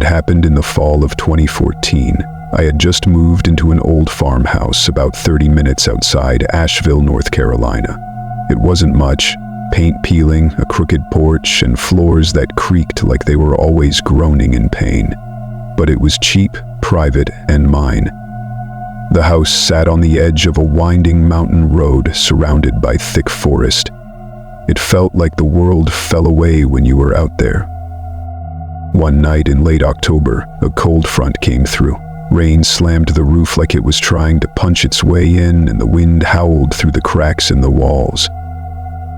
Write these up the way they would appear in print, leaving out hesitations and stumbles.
happened in the fall of 2014. I had just moved into an old farmhouse about 30 minutes outside Asheville, North Carolina. It wasn't much: paint peeling, a crooked porch, and floors that creaked like they were always groaning in pain. But it was cheap, private, and mine. The house sat on the edge of a winding mountain road surrounded by thick forest. It felt like the world fell away when you were out there. One night in late October, a cold front came through. Rain slammed the roof like it was trying to punch its way in, and the wind howled through the cracks in the walls.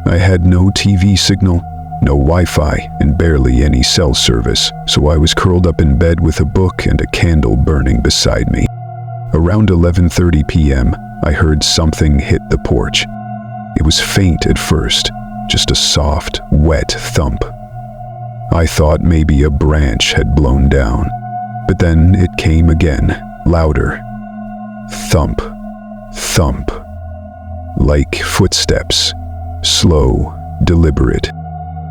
I had no TV signal, no Wi-Fi, and barely any cell service, so I was curled up in bed with a book and a candle burning beside me. Around 11:30 p.m., I heard something hit the porch. It was faint at first, just a soft, wet thump. I thought maybe a branch had blown down, but then it came again, louder. Thump, thump. Like footsteps, slow, deliberate.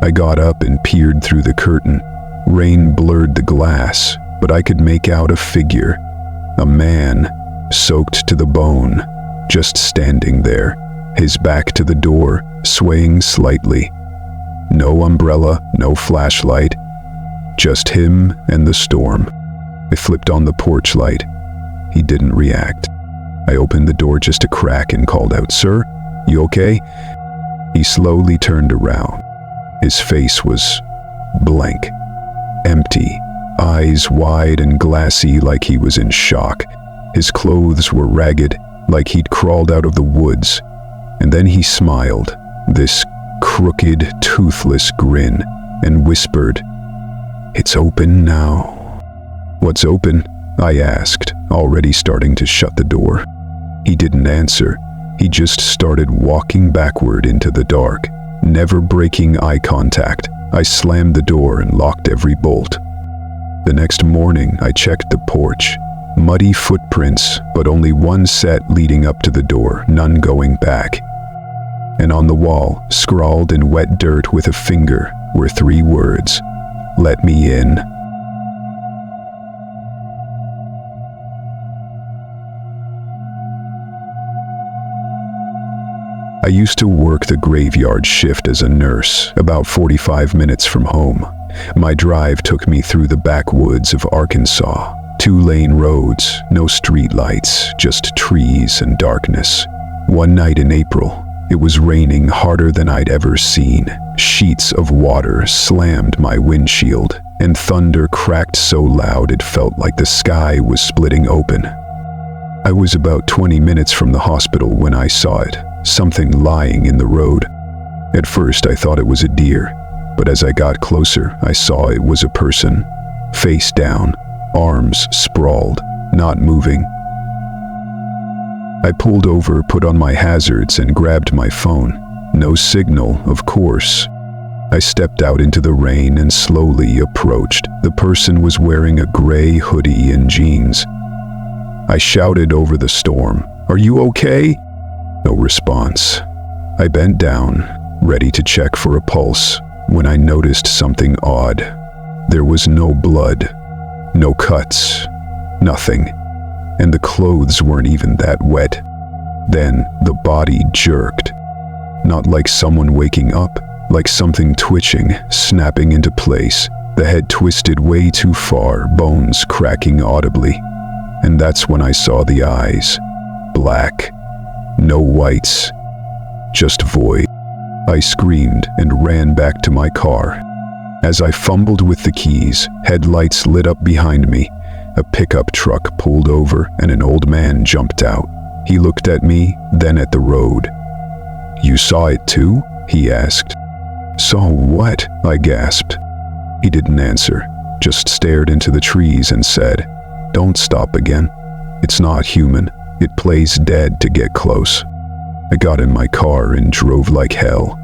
I got up and peered through the curtain. Rain blurred the glass, but I could make out a figure. A man, soaked to the bone, just standing there, his back to the door, swaying slightly. No umbrella, no flashlight, just him and the storm. I flipped on the porch light. He didn't react. I opened the door just a crack and called out, "Sir, you okay?" He slowly turned around. His face was blank, empty, eyes wide and glassy like he was in shock. His clothes were ragged, like he'd crawled out of the woods. And then he smiled, this crooked, toothless grin, and whispered, "It's open now." "What's open?" I asked, already starting to shut the door. He didn't answer. He just started walking backward into the dark, never breaking eye contact. I slammed the door and locked every bolt. The next morning, I checked the porch. Muddy footprints, but only one set leading up to the door, none going back. And on the wall, scrawled in wet dirt with a finger, were 3 words: "Let me in." I used to work the graveyard shift as a nurse, about 45 minutes from home. My drive took me through the backwoods of Arkansas. 2-lane roads, no streetlights, just trees and darkness. One night in April, it was raining harder than I'd ever seen. Sheets of water slammed my windshield, and thunder cracked so loud it felt like the sky was splitting open. I was about 20 minutes from the hospital when I saw it, something lying in the road. At first I thought it was a deer, but as I got closer, I saw it was a person, face down, arms sprawled, not moving. I pulled over, put on my hazards, and grabbed my phone. No signal, of course. I stepped out into the rain and slowly approached. The person was wearing a gray hoodie and jeans. I shouted over the storm, "Are you okay?" No response. I bent down, ready to check for a pulse, when I noticed something odd. There was no blood, no cuts, nothing, and the clothes weren't even that wet. Then the body jerked, not like someone waking up, like something twitching, snapping into place. The head twisted way too far, bones cracking audibly. And that's when I saw the eyes. Black, no whites, just void. I screamed and ran back to my car. As I fumbled with the keys, headlights lit up behind me. A pickup truck pulled over and an old man jumped out. He looked at me, then at the road. "You saw it too?" he asked. "Saw what?" I gasped. He didn't answer, just stared into the trees and said, "Don't stop again. It's not human. It plays dead to get close." I got in my car and drove like hell.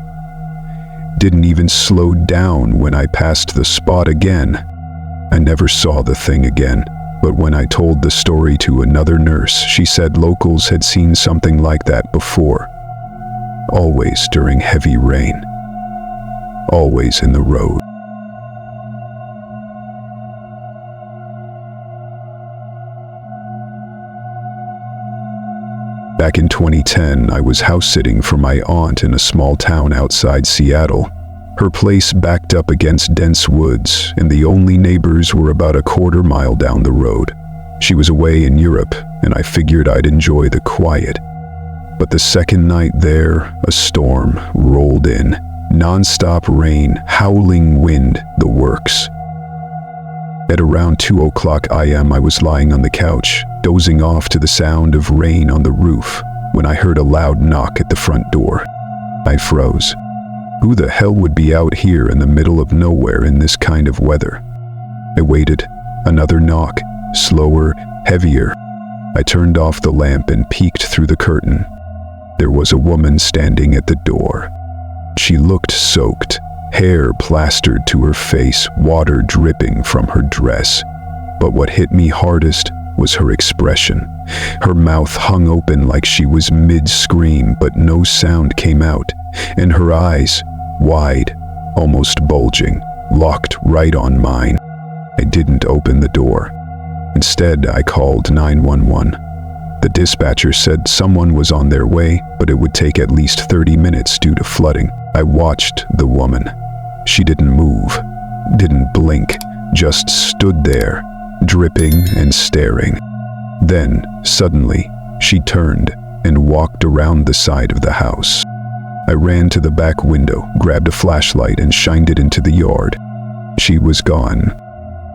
Didn't even slow down when I passed the spot again. I never saw the thing again, but when I told the story to another nurse, she said locals had seen something like that before. Always during heavy rain. Always in the road. Back in 2010, I was house-sitting for my aunt in a small town outside Seattle. Her place backed up against dense woods, and the only neighbors were about a quarter-mile down the road. She was away in Europe, and I figured I'd enjoy the quiet. But the second night there, a storm rolled in. Non-stop rain, howling wind, the works. At around 2:00 a.m., I was lying on the couch, dozing off to the sound of rain on the roof, when I heard a loud knock at the front door. I froze. Who the hell would be out here in the middle of nowhere in this kind of weather? I waited. Another knock, slower, heavier. I turned off the lamp and peeked through the curtain. There was a woman standing at the door. She looked soaked, hair plastered to her face, water dripping from her dress. But what hit me hardest was her expression. Her mouth hung open like she was mid-scream, but no sound came out, and her eyes, wide, almost bulging, locked right on mine. I didn't open the door. Instead, I called 911. The dispatcher said someone was on their way, but it would take at least 30 minutes due to flooding. I watched the woman. She didn't move, didn't blink, just stood there, dripping and staring. Then, suddenly, she turned and walked around the side of the house. I ran to the back window, grabbed a flashlight, and shined it into the yard. She was gone.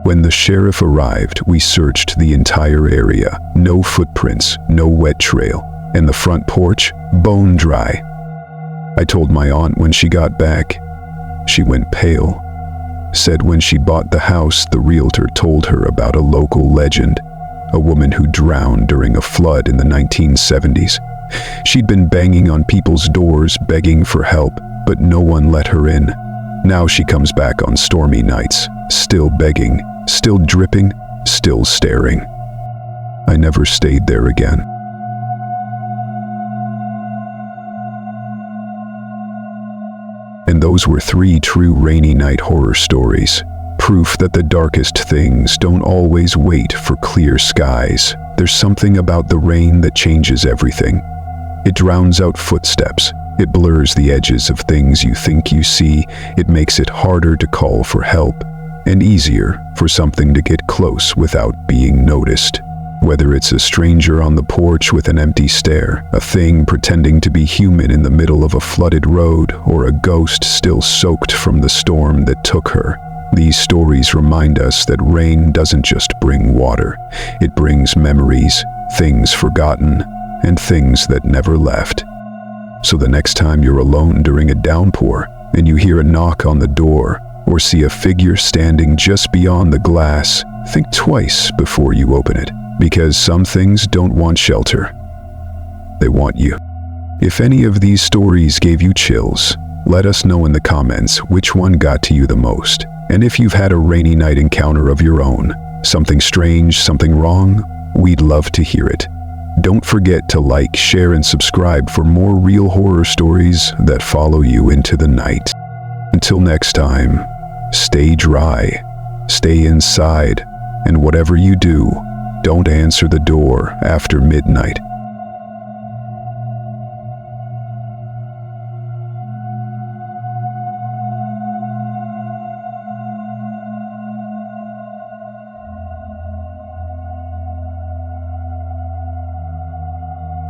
When the sheriff arrived, we searched the entire area. No footprints, no wet trail, and the front porch, bone dry. I told my aunt when she got back. She went pale. Said when she bought the house, the realtor told her about a local legend, a woman who drowned during a flood in the 1970s. She'd been banging on people's doors, begging for help, but no one let her in. Now she comes back on stormy nights, still begging, still dripping, still staring. I never stayed there again. And those were 3 true rainy night horror stories. Proof that the darkest things don't always wait for clear skies. There's something about the rain that changes everything. It drowns out footsteps. It blurs the edges of things you think you see. It makes it harder to call for help, and easier for something to get close without being noticed. Whether it's a stranger on the porch with an empty stare, a thing pretending to be human in the middle of a flooded road, or a ghost still soaked from the storm that took her, these stories remind us that rain doesn't just bring water. It brings memories, things forgotten, and things that never left. So the next time you're alone during a downpour, and you hear a knock on the door, or see a figure standing just beyond the glass, think twice before you open it. Because some things don't want shelter. They want you. If any of these stories gave you chills, let us know in the comments which one got to you the most. And if you've had a rainy night encounter of your own, something strange, something wrong, we'd love to hear it. Don't forget to like, share, and subscribe for more real horror stories that follow you into the night. Until next time, stay dry, stay inside, and whatever you do, don't answer the door after midnight.